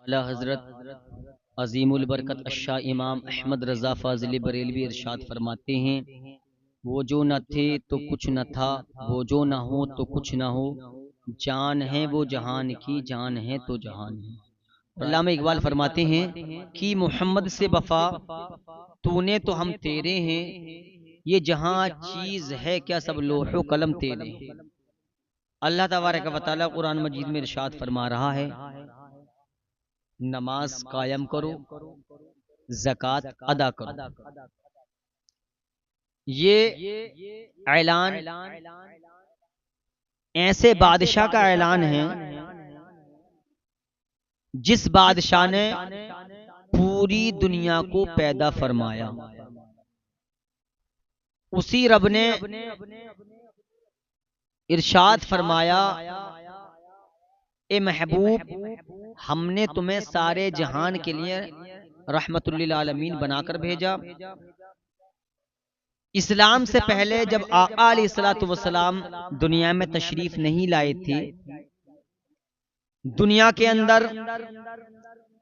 आला हजरत अजीमुल बरकत अशा इमाम अहमद रज़ा फ़ाज़िली बरेलवी इरशाद फरमाते हैं, वो जो न थे तो कुछ न था, वो जो न हो तो कुछ न हो, जान है वो जहान की, जान है तो जहान है। अल्लामा इकबाल फरमाते हैं कि मोहम्मद से वफा तूने तो हम तेरे हैं, ये जहां चीज है क्या सब लोहो कलम तेरे हैं। अल्लाह तबारक व तआला कुरान मजीद में इरशाद फरमा रहा है, नमाज कायम करो, ज़कात अदा करो। ये ऐलान ऐसे बादशाह का ऐलान है जिस बादशाह ने पूरी दुनिया को पैदा फरमाया। उसी रब ने इरशाद फरमाया, ए महबूब, हमने तुम्हें सारे जहान के लिए रहमतुल लिल आलमीन बनाकर भेजा। इस्लाम से पहले जब आका अलैहिस्सलातु वस्सलाम दुनिया में तशरीफ नहीं लाए थे, दुनिया के अंदर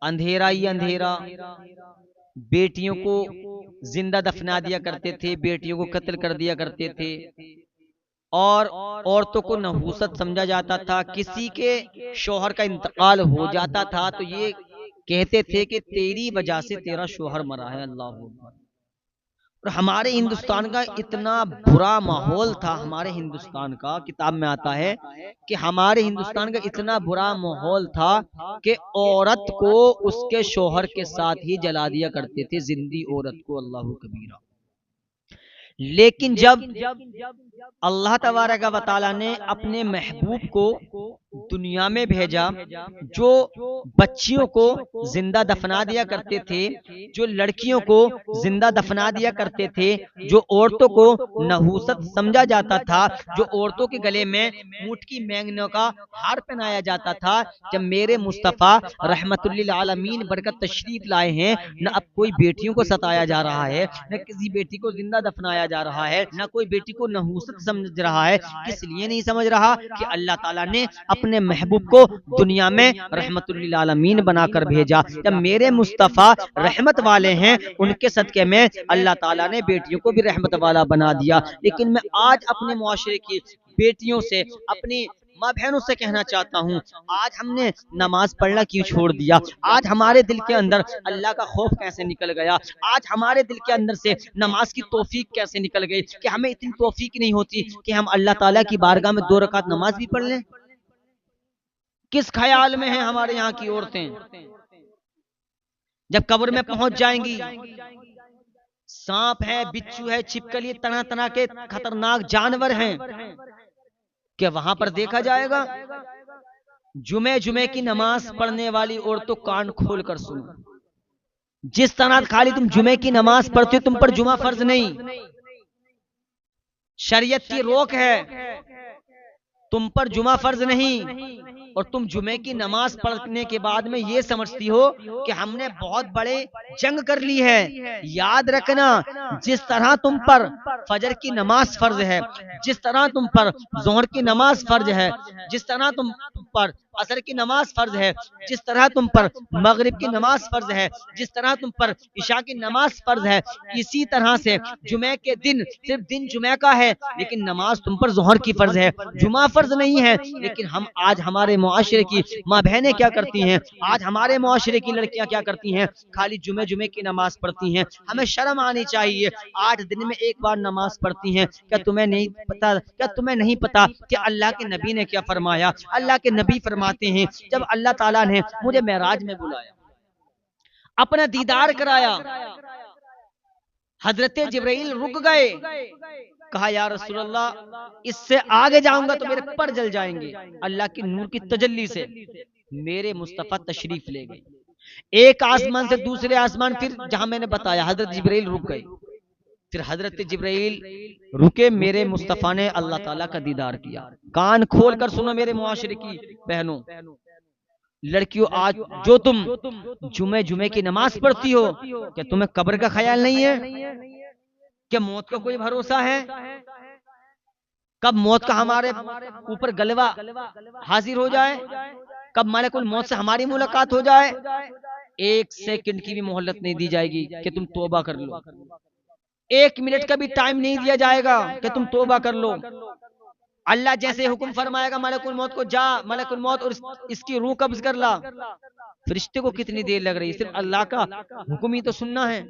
अंधेरा ही अंधेरा, बेटियों को जिंदा दफना दिया करते थे, बेटियों को कत्ल कर दिया करते थे, और औरतों को नहूसत समझा जाता था। किसी के शौहर का इंतकाल हो जाता था तो ये कहते थे कि तेरी वजह से तेरा शौहर मरा है। अल्लाह अकबर। और हमारे हिंदुस्तान का इतना बुरा माहौल था, हमारे हिंदुस्तान का किताब में आता है कि हमारे हिंदुस्तान का इतना बुरा माहौल था कि औरत को उसके शौहर के साथ ही जला दिया करते थे, जिंदी औरत को। अल्लाह कबीरा। लेकिन जब अल्लाह तबारक व तआला ने अपने महबूब को दुनिया में भेजा, जो बच्चियों को जिंदा दफना दिया करते थे, जो लड़कियों को जिंदा दफना दिया करते थे, जो औरतों को नहूसत समझा जाता था, जो औरतों के गले में ऊंट की मैंगनों का हार पहनाया जाता था, जब मेरे मुस्तफ़ा रहमतुल लिल आलमीन बरकत तशरीफ लाए हैं, न अब कोई बेटियों को सताया जा रहा है, न किसी बेटी को जिंदा दफनाया जा रहा है, न कोई बेटी को नहूसत समझ रहा है। किस लिए नहीं समझ रहा? कि अल्लाह ताला ने अपने महबूब को दुनिया में रहमतुल लिल आलमीन बनाकर भेजा। जब मेरे मुस्तफ़ा रहमत वाले हैं, उनके सदके में अल्लाह ताला ने बेटियों को भी रहमत वाला बना दिया। लेकिन मैं आज अपने मुआशरे की बेटियों से, अपनी माँ बहनों से कहना चाहता हूँ, आज हमने नमाज पढ़ना क्यों छोड़ दिया? आज हमारे दिल के अंदर अल्लाह का खौफ कैसे निकल गया? आज हमारे दिल के अंदर से नमाज की तौफीक कैसे निकल गई कि हमें इतनी तौफीक नहीं होती कि हम अल्लाह ताला की बारगाह में 2 रकात नमाज भी पढ़ लें? किस ख्याल में है हमारे यहाँ की औरतें? जब कब्र में पहुंच जाएंगी, सांप है, बिच्छू है, छिपकली, तरह तरह के खतरनाक जानवर हैं, क्या वहां पर देखा जाएगा? जुमे जुमे की नमाज पढ़ने वाली औरतों, कान खोल कर सुनो, जिस तरह खाली तुम जुमे की नमाज पढ़ते हो, तुम पर जुमा फर्ज नहीं, शरीयत की रोक है, तुम पर जुमा फर्ज नहीं, और तुम जुमे की नमाज पढ़ने के बाद में ये समझती हो कि हमने बहुत बड़े जंग कर ली है। याद रखना, जिस तरह तुम पर फजर की नमाज फर्ज है, जिस तरह तुम पर जोहर की नमाज फर्ज है, जिस तरह तुम पर असर की नमाज फर्ज है, जिस तरह तुम पर मगरिब की नमाज फर्ज है, जिस तरह तुम पर इशा की नमाज फर्ज है, इसी तरह से जुमे के दिन सिर्फ दिन जुमे का है, लेकिन नमाज तुम पर जोहर की फर्ज है, जुमा फर्ज नहीं है। लेकिन हम आज हमारे मुआशरे की माँ बहनें क्या करती हैं, आज हमारे मुआशरे की लड़कियां क्या करती हैं? खाली जुमे जुमे की नमाज पढ़ती हैं। हमें शर्म आनी चाहिए, 8 दिन में एक बार नमाज पढ़ती हैं। क्या तुम्हें नहीं पता? क्या तुम्हें नहीं पता कि अल्लाह के नबी ने क्या फरमाया? अल्लाह के नबी फरमाते हैं, जब अल्लाह ताला ने मुझे मेराज में बुलाया, अपना दीदार कराया, हजरत जिब्राइल रुक गए, कहा या रसूल अल्लाह, इससे आगे जाऊंगा तो मेरे पर जल जाएंगे। अल्लाह की नूर की तजल्ली से मेरे मुस्तफा तशरीफ ले गए, एक आसमान से दूसरे आसमान, फिर जहां मैंने बताया हजरत जिब्राइल रुक गए, फिर हजरत जिब्राइल रुके, मेरे मुस्तफा ने अल्लाह ताला का दीदार किया। कान खोल कर सुनो मेरे मुआशरे की बहनों, लड़कियों, आज जो तुम जुमे जुमे की नमाज पढ़ती हो, क्या तुम्हें कब्र का ख्याल नहीं है? क्या मौत का कोई भरोसा है? कब मौत का हमारे ऊपर गलवा हाजिर हो जाए? कब मलकुल मौत से हमारी मुलाकात हो जाए, 1 सेकंड की भी मोहलत नहीं दी जाएगी कि तुम तौबा कर लो। 1 मिनट का भी टाइम नहीं दिया जाएगा कि तुम तौबा कर लो। अल्लाह जैसे हुक्म फरमाएगा मलकुल मौत को, जा मलकुल मौत और इसकी रूह कब्ज कर ला। फरिश्ते को कितनी देर लग रही है, सिर्फ अल्लाह का हुक्म ही तो सुनना है।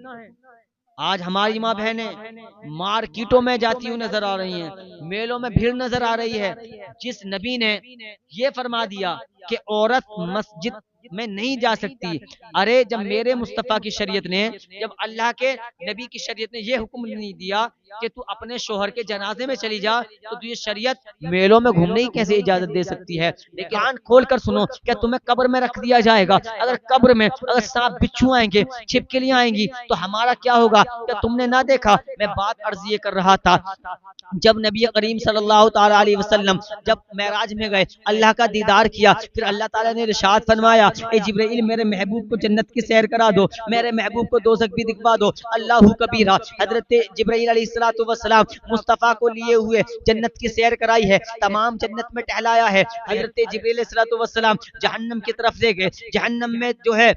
आज हमारी माँ बहनें मार्केटों में जाती हुई नजर आ रही हैं, मेलों में भीड़ नजर आ रही है। जिस नबी ने ये फरमा दिया कि औरत मस्जिद में नहीं जा सकती, अरे जब मेरे मुस्तफ़ा की शरीयत ने, जब अल्लाह के नबी की शरीयत ने ये हुक्म नहीं दिया कि तू अपने शोहर के जनाजे में चली जा, तो तुझे शरीयत मेलों में घूमने की कैसे इजाजत दे सकती है। लेकिन कान खोल कर सुनो, क्या तुम्हें कब्र में रख दिया जाएगा? अगर कब्र में अगर सांप बिच्छू आएंगे, छिपकलियां आएंगी, तो हमारा क्या होगा? क्या तुमने ना देखा? मैं बात अर्ज ये कर रहा था, जब नबी करीम सल्लल्लाहु ताला अलैहि वसल्लम जब मेराज में गए, अल्लाह का दीदार किया, फिर अल्लाह ताला ने इरशाद फरमाया, ए जिब्रील मेरे महबूब को जन्नत की सैर करा दो, मेरे महबूब को दोज़ख भी दिखवा दो। अल्लाहु कबीरा, हजरत जिब्रील अलैहिस्सलातु वस्सलाम मुस्तफ़ा को लिए हुए जन्नत की सैर कराई है, तमाम जन्नत में टहलाया है। हजरत जिब्रील अलैहिस्सलातु वस्सलाम जहन्नम की तरफ ले गए, जहन्नम में जो है,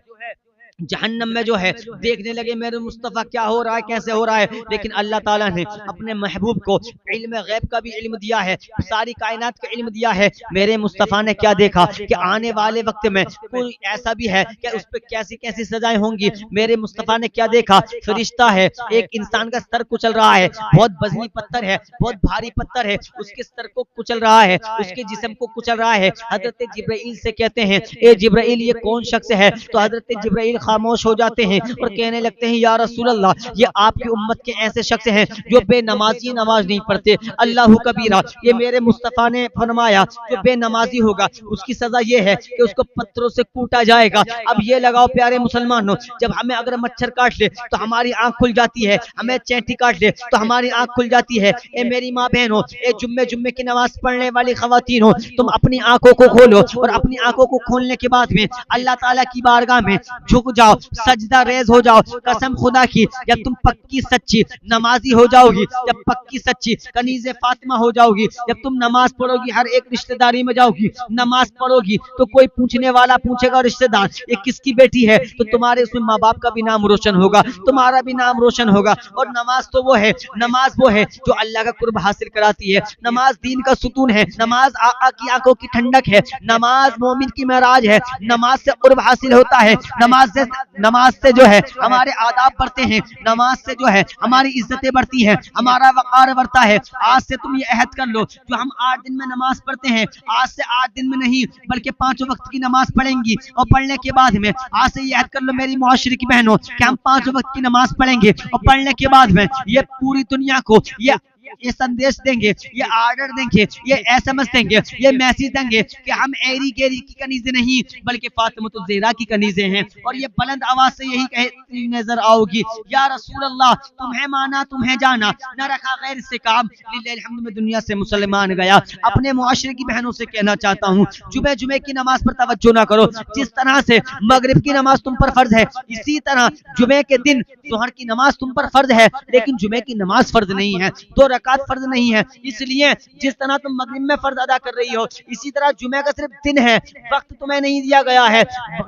जहन्नम में जो है देखने लगे मेरे मुस्तफ़ा क्या हो रहा है, कैसे हो रहा है। लेकिन अल्लाह ताला ने अपने महबूब को इल्म गैब का भी इल्म दिया है, सारी कायनात का इल्म दिया है। मेरे मुस्तफ़ा ने क्या देखा कि आने वाले वक्त में कोई ऐसा भी है कि उस पर कैसी कैसी सजाएं होंगी। मेरे मुस्तफ़ा ने क्या देखा, फरिश्ता है, एक इंसान का सर कुचल रहा है, बहुत वजनी पत्थर है, बहुत भारी पत्थर है, उसके सर को कुचल रहा है, उसके जिस्म को कुचल रहा है। हजरत जिब्राइल से कहते हैं, ए जिब्राइल ये कौन शख्स है? तो हजरत जिब्राइल खामोश हो जाते हैं और कहने लगते हैं, या रसूल अल्लाह, ये आपकी उम्मत के ऐसे शख्स हैं जो बेनमाजी नमाज नहीं पढ़ते। अल्लाह कबीरा, ये मेरे मुस्तफ़ा ने फरमाया जो बेनमाजी होगा उसकी सजा ये है कि उसको पत्थरों से कूटा जाएगा। अब ये लगाओ प्यारे मुसलमानों, जब हमें अगर मच्छर काट ले तो हमारी आंख खुल जाती है, हमें चैंटी काट ले तो हमारी आंख खुल जाती है। ए मेरी माँ बहनों, ए जुम्मे जुम्मे की नमाज पढ़ने वाली खवातीन हो, तुम अपनी आंखों को खोलो और अपनी आंखों को खोलने के बाद में अल्लाह ताला की बारगाह में झुक जाओ, सजदा रेज हो जाओ। कसम खुदा की, जब तुम पक्की सच्ची नमाजी हो जाओगी, जब पक्की सच्ची कनीज़े फातिमा हो जाओगी, जब तुम नमाज पढ़ोगी, हर एक रिश्तेदारी में जाओगी, नमाज पढ़ोगी तो कोई पूछने वाला पूछेगा, रिश्तेदार ये किसकी बेटी है? तो तुम्हारे उसमें माँ बाप का भी नाम रोशन होगा, तुम्हारा भी नाम रोशन होगा। और नमाज तो वो है, नमाज वो है जो अल्लाह का कुर्ब हासिल कराती है। नमाज दीन का सुतून है, नमाज आका की आंखों की ठंडक है, नमाज मोमिन की महराज है। नमाज से कुर्ब हासिल होता है, नमाज से जो है हमारे आदाब बढ़ते हैं, नमाज से जो है हमारी इज्जतें बढ़ती हैं, हमारा वक़ार बढ़ता है। आज से तुम ये अहद कर लो, जो हम 8 दिन में नमाज पढ़ते हैं, आज से 8 दिन में नहीं बल्कि 5 वक्त की नमाज पढ़ेंगी। और पढ़ने के बाद में आज से ये अहद कर लो मेरी मुआशरे की बहनों कि हम 5 वक्त की नमाज पढ़ेंगे। और पढ़ने के बाद में ये पूरी दुनिया को ये संदेश देंगे, ये आर्डर देंगे, ये एसएमएस देंगे, ये मैसेज देंगे कि हम एरी गेरी की कनीज़ें नहीं बल्कि फातिमा ज़हरा की कनीज़ें हैं। और ये बुलंद आवाज से यही कहती नजर आओगी, या रसूल अल्लाह, तुम्हें माना तुम्हें जाना, न रखा गैर से काम, लिल्लाहिल हम्द में दुनिया से मुसलमान गया। अपने मुआशरे की बहनों से कहना चाहता हूँ, जुमे की नमाज पर तवज्जो ना करो। जिस तरह से मगरिब की नमाज तुम पर फर्ज है, इसी तरह जुमे के दिन जोहर की नमाज तुम पर फर्ज है, लेकिन जुमे की नमाज फर्ज नहीं है, 2 रकात फर्ज नहीं है। इसलिए जिस तरह तुम मगरिब में फर्ज अदा कर रही हो, इसी तरह जुमे का सिर्फ दिन है, वक्त तुम्हें नहीं दिया गया है।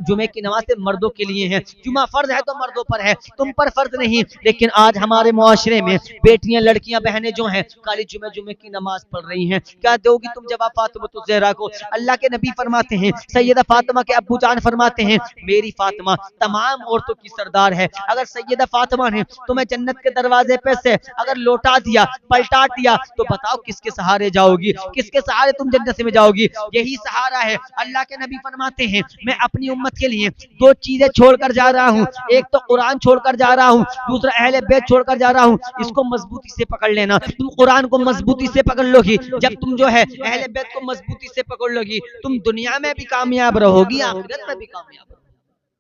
जुमे की नमाज सिर्फ मर्दों के लिए है, जुमा फर्ज है तो मर्दों पर है, तुम पर फर्ज नहीं। लेकिन आज हमारे मुआशरे में बेटियां, लड़कियां, बहनें जो हैं खाली जुमे की नमाज पढ़ रही हैं। क्या दोगी तुम जवाब फातिमा ज़हरा को? अल्लाह के नबी फरमाते हैं, सैयदा फातिमा के अब्बू जान फरमाते हैं, मेरी फातिमा तमाम औरतों की सरदार है। अगर सैयदा फातिमा ने तुम्हें जन्नत के दरवाजे पे से अगर लौटा दिया, पलटा दिया, तो बताओ किसके सहारे जाओगी, किसके सहारे तुम जन्नत में जाओगी? यही सहारा है। अल्लाह के नबी फरमाते हैं, मैं अपनी उम्मत के लिए 2 चीजें छोड़कर जा रहा हूँ, एक तो कुरान छोड़कर जा रहा हूँ, दूसरा अहले बैत छोड़कर जा रहा हूँ। इसको मजबूती से पकड़ लेना। तुम कुरान को मजबूती से पकड़ लोगी, जब तुम जो है अहले बैत को मजबूती से पकड़ लोगी, तुम दुनिया में भी कामयाब रहोगी, आखिरत में भी कामयाब रहोगी।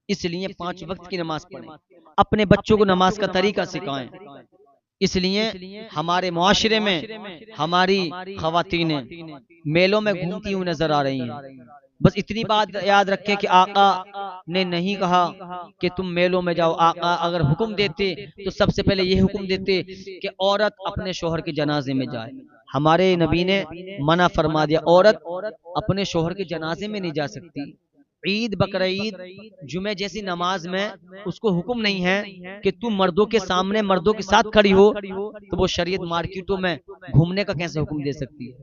इसलिए 5 वक्त की नमाज पढ़ें, अपने बच्चों को नमाज का तरीका सिखाएं। इसलिए हमारे मुआशरे में हमारी खवातीनें मेलों में घूमती हुई नजर आ रही हैं। बस इतनी बात याद रखें कि आका ने नहीं कहा कि तुम मेलों में जाओ। आका अगर हुक्म देते तो सबसे पहले ये हुक्म देते कि औरत अपने शोहर के जनाजे में जाए। हमारे नबी ने मना फरमा दिया, औरत अपने शोहर के जनाजे में नहीं जा सकती। ईद बकरीद जुमे जैसी नमाज में उसको हुक्म नहीं है कि तू मर्दों के सामने मर्दों के साथ खड़ी हो, तो वो शरीयत मार्केटों में घूमने का कैसे हुक्म दे सकती है,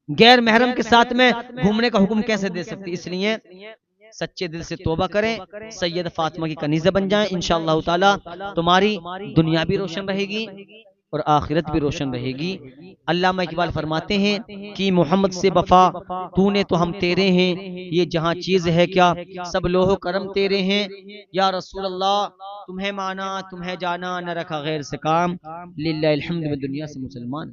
गैर महरम के साथ में घूमने का हुक्म कैसे दे सकती है। इसलिए सच्चे दिल से तौबा करें, सैयद फातिमा की कनीज़ा बन जाएं, इंशाअल्लाह ताला तुम्हारी दुनिया भी रोशन रहेगी और आखिरत भी रोशन रहेगी। अल्लामा इकबाल फरमाते हैं कि मोहम्मद से वफा तूने तो हम तेरे हैं, ये जहाँ चीज है क्या सब लोहो करम तेरे हैं। या रसूल अल्लाह तुम्हें माना तुम्हें जाना न रखा गैर से काम, लिल्लाहिल हम्द में दुनिया से मुसलमान।